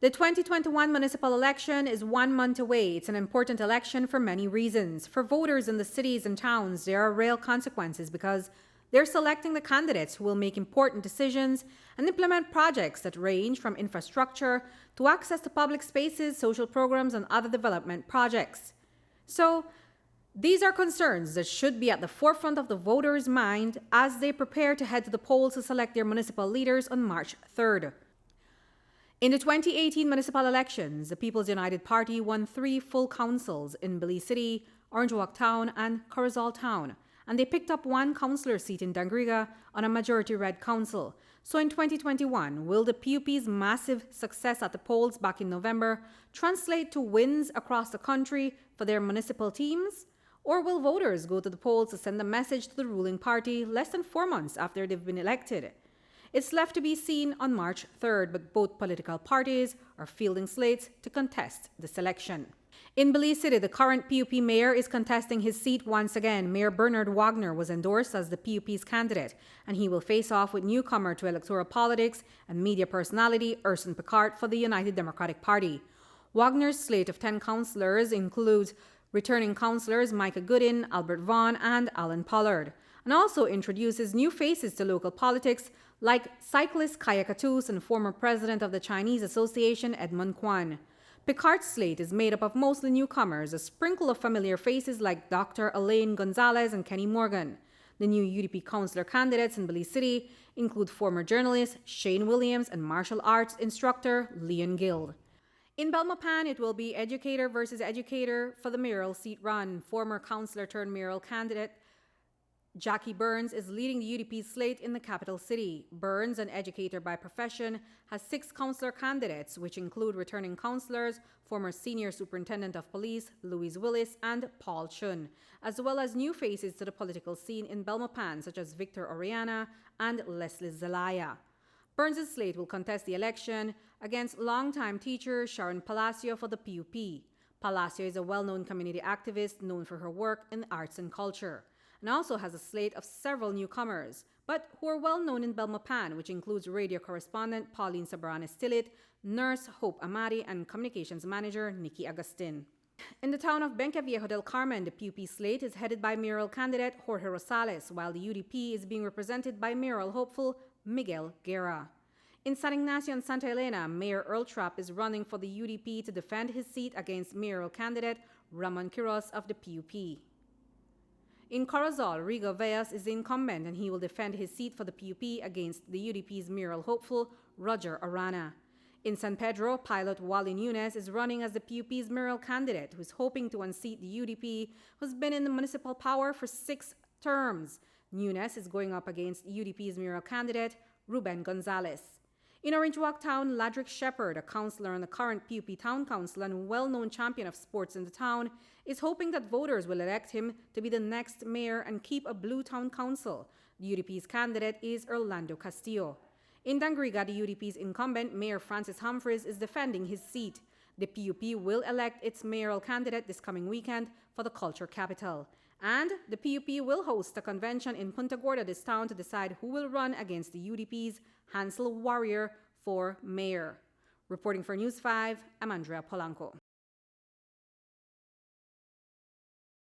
The 2021 municipal election is 1 month away. It's an important election for many reasons. For voters in the cities and towns, there are real consequences because they're selecting the candidates who will make important decisions and implement projects that range from infrastructure to access to public spaces, social programs, and other development projects. So, these are concerns that should be at the forefront of the voters' mind as they prepare to head to the polls to select their municipal leaders on March 3rd. In the 2018 municipal elections, the People's United Party won 3 full councils in Belize City, Orange Walk Town, and Corozal Town, and they picked up 1 councillor seat in Dangriga on a majority-red council. So in 2021, will the P.U.P's massive success at the polls back in November translate to wins across the country for their municipal teams? Or will voters go to the polls to send a message to the ruling party less than 4 months after they've been elected? It's left to be seen on March 3rd, but both political parties are fielding slates to contest this election. In Belize City, the current P.U.P mayor is contesting his seat once again. Mayor Bernard Wagner was endorsed as the P.U.P's candidate, and he will face off with newcomer to electoral politics and media personality Urson Picard for the United Democratic Party. Wagner's slate of 10 councillors includes returning councillors Micah Goodin, Albert Vaughn, and Alan Pollard, and also introduces new faces to local politics like cyclist Kaya Katus and former president of the Chinese Association Edmund Kwan. Picard's slate is made up of mostly newcomers, a sprinkle of familiar faces like Dr. Elaine Gonzalez and Kenny Morgan. The new U.D.P councillor candidates in Belize City include former journalist Shane Williams and martial arts instructor Leon Guild. In Belmopan, it will be educator versus educator for the mayoral seat run. Former councillor turned mayoral candidate Jackie Burns is leading the U.D.P slate in the capital city. Burns, an educator by profession, has 6 councillor candidates, which include returning councillors, former senior superintendent of police Louise Willis and Paul Chun, as well as new faces to the political scene in Belmopan, such as Victor Oriana and Leslie Zelaya. Burns' slate will contest the election against longtime teacher Sharon Palacio for the P.U.P. Palacio is a well-known community activist known for her work in arts and culture, and also has a slate of several newcomers, but who are well known in Belmopan, which includes radio correspondent Pauline Sabranes-Tillit, nurse Hope Amadi, and communications manager Nikki Agustin. In the town of Benqueviejo del Carmen, the P.U.P slate is headed by mayoral candidate Jorge Rosales, while the U.D.P is being represented by mayoral hopeful Miguel Guerra. In San Ignacio and Santa Elena, Mayor Earl Trapp is running for the U.D.P to defend his seat against mayoral candidate Ramon Quiroz of the P.U.P. In Corozal, Rigo Veas is the incumbent, and he will defend his seat for the P.U.P against the U.D.P's mayoral hopeful Roger Arana. In San Pedro, pilot Wally Nunes is running as the P.U.P's mayoral candidate, who is hoping to unseat the U.D.P, who's been in the municipal power for 6 terms. Nunes is going up against U.D.P's mayoral candidate Ruben Gonzalez. In Orange Walk Town, Ladrick Shepherd, a councillor and the current P.U.P town council and well-known champion of sports in the town, is hoping that voters will elect him to be the next mayor and keep a blue town council. The U.D.P's candidate is Orlando Castillo. In Dangriga, the U.D.P's incumbent, Mayor Francis Humphreys, is defending his seat. The P.U.P will elect its mayoral candidate this coming weekend for the culture capital. And the P.U.P will host a convention in Punta Gorda this town to decide who will run against the U.D.P's Hansel Warrior for mayor. Reporting for News 5, I'm Andrea Polanco.